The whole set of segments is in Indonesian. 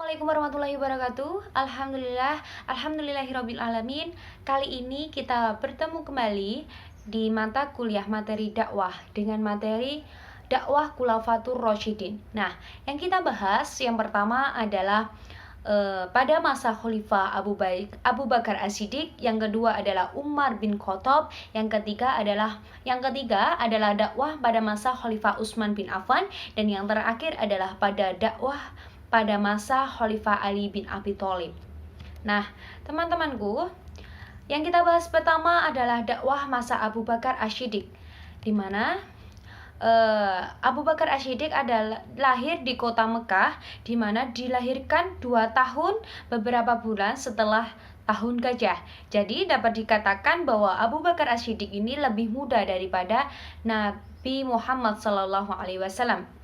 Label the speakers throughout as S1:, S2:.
S1: Assalamualaikum warahmatullahi wabarakatuh. Alhamdulillahirabbil alamin. Kali ini kita bertemu kembali di mata kuliah materi dakwah dengan materi dakwah Khulafatur Rasyidin. Nah, yang kita bahas yang pertama adalah pada masa Khalifah Abu Bakar As-Siddiq, yang kedua adalah Umar bin Khattab, yang ketiga adalah dakwah pada masa Khalifah Utsman bin Affan, dan yang terakhir adalah pada dakwah pada masa Khalifah Ali bin Abi Thalib. Nah, teman-temanku, yang kita bahas pertama adalah dakwah masa Abu Bakar As-Siddiq, di mana Abu Bakar As-Siddiq adalah lahir di kota Mekah, di mana dilahirkan 2 tahun beberapa bulan setelah tahun gajah. Jadi dapat dikatakan bahwa Abu Bakar As-Siddiq ini lebih muda daripada Nabi Muhammad SAW.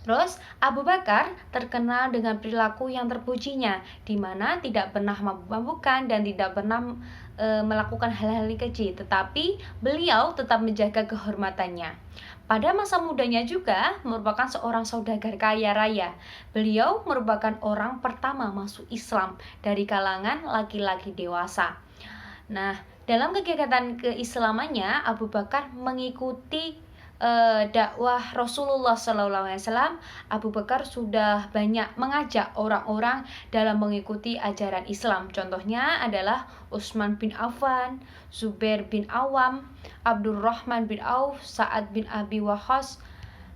S1: Terus Abu Bakar terkenal dengan perilaku yang terpujinya, di mana tidak pernah mabuk-mabukan dan tidak pernah melakukan hal-hal keji, tetapi beliau tetap menjaga kehormatannya. Pada masa mudanya juga merupakan seorang saudagar kaya raya. Beliau merupakan orang pertama masuk Islam dari kalangan laki-laki dewasa. Nah, dalam kegiatan keislamannya, Abu Bakar mengikuti dakwah Rasulullah SAW. Abu Bakar sudah banyak mengajak orang-orang dalam mengikuti ajaran Islam. Contohnya adalah Utsman bin Affan, Zubair bin Awam, Abdurrahman bin Auf, Sa'ad bin Abi Waqqas,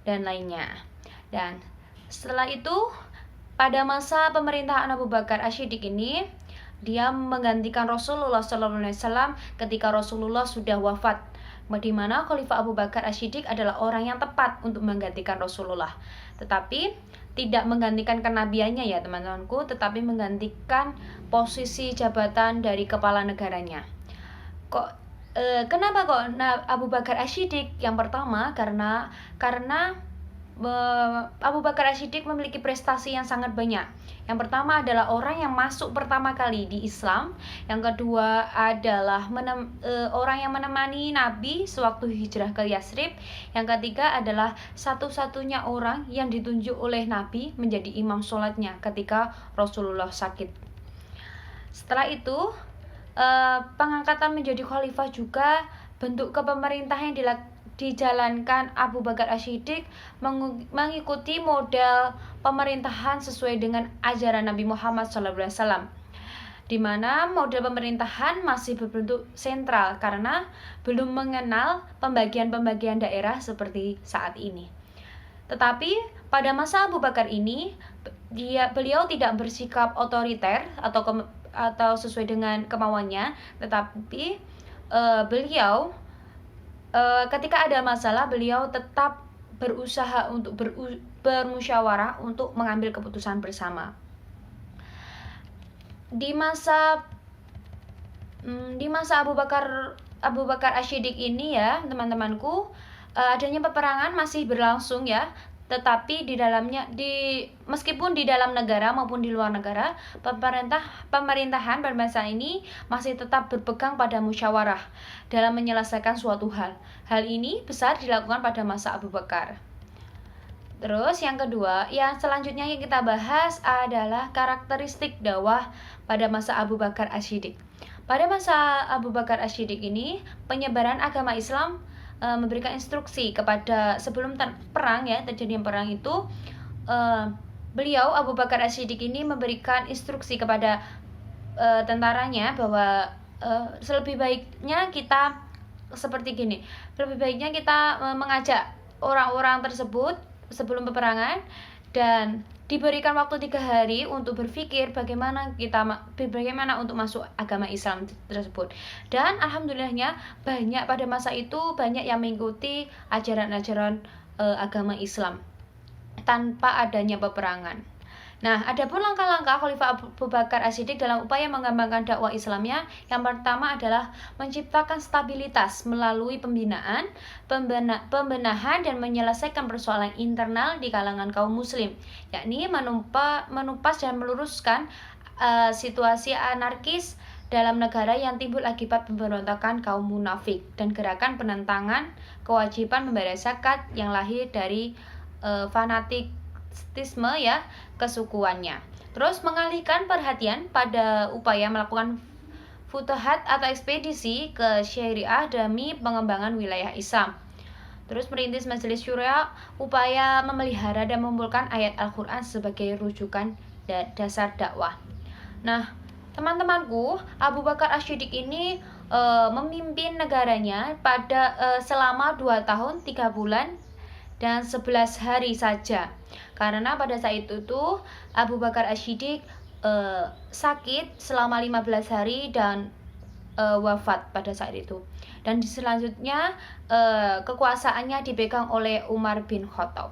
S1: dan lainnya. Dan setelah itu, pada masa pemerintahan Abu Bakar As-Siddiq ini, dia menggantikan Rasulullah SAW ketika Rasulullah sudah wafat, di mana Khalifah Abu Bakar As-Siddiq adalah orang yang tepat untuk menggantikan Rasulullah, tetapi tidak menggantikan kenabiannya ya teman-temanku, tetapi menggantikan posisi jabatan dari kepala negaranya. Kenapa kok Abu Bakar As-Siddiq? Yang pertama karena Abu Bakar As-Siddiq memiliki prestasi yang sangat banyak. Yang pertama adalah orang yang masuk pertama kali di Islam. Yang kedua adalah orang yang menemani Nabi sewaktu hijrah ke Yasrib. Yang ketiga adalah satu-satunya orang yang ditunjuk oleh Nabi menjadi imam sholatnya ketika Rasulullah sakit. Setelah itu, pengangkatan menjadi khalifah juga bentuk kepemerintahan yang dijalankan Abu Bakar As-Siddiq mengikuti model pemerintahan sesuai dengan ajaran Nabi Muhammad SAW, di mana model pemerintahan masih berbentuk sentral karena belum mengenal pembagian-pembagian daerah seperti saat ini. Tetapi pada masa Abu Bakar ini, beliau tidak bersikap otoriter atau sesuai dengan kemauannya, tetapi beliau ketika ada masalah, beliau tetap berusaha untuk bermusyawarah untuk mengambil keputusan bersama. Di masa Abu Bakar As-Siddiq ini ya teman-temanku, adanya peperangan masih berlangsung ya, tetapi meskipun di dalam negara maupun di luar negara, pemerintahan pada masa ini masih tetap berpegang pada musyawarah dalam menyelesaikan suatu hal. Hal ini besar dilakukan pada masa Abu Bakar. Terus yang kedua, yang selanjutnya yang kita bahas adalah karakteristik dakwah pada masa Abu Bakar As-Siddiq. Pada masa Abu Bakar As-Siddiq ini, penyebaran agama Islam memberikan instruksi kepada sebelum terjadi perang itu, beliau Abu Bakar As-Siddiq ini memberikan instruksi kepada tentaranya bahwa lebih baiknya kita seperti gini, lebih baiknya kita mengajak orang-orang tersebut sebelum peperangan dan diberikan waktu 3 hari untuk berpikir bagaimana untuk masuk agama Islam tersebut. Dan alhamdulillahnya pada masa itu banyak yang mengikuti ajaran-ajaran agama Islam tanpa adanya peperangan. Nah, adapun langkah-langkah Khalifah Abu Bakar As-Siddiq dalam upaya mengembangkan dakwah Islamnya, yang pertama adalah menciptakan stabilitas melalui pembenahan dan menyelesaikan persoalan internal di kalangan kaum muslim, yakni menumpas dan meluruskan situasi anarkis dalam negara yang timbul akibat pemberontakan kaum munafik dan gerakan penentangan kewajiban membayar zakat yang lahir dari fanatisme ya kesukuannya. Terus mengalihkan perhatian pada upaya melakukan futuhat atau ekspedisi ke Syariah demi pengembangan wilayah Islam. Terus merintis Majelis Syura, upaya memelihara dan mengumpulkan ayat Al-Quran sebagai rujukan dasar dakwah. Nah, teman-temanku, Abu Bakar Asy-Siddiq ini memimpin negaranya pada selama 2 tahun 3 bulan dan 11 hari saja. Karena pada saat itu tuh Abu Bakar Asy-Siddiq sakit selama 15 hari dan wafat pada saat itu. Dan selanjutnya kekuasaannya dipegang oleh Umar bin Khattab.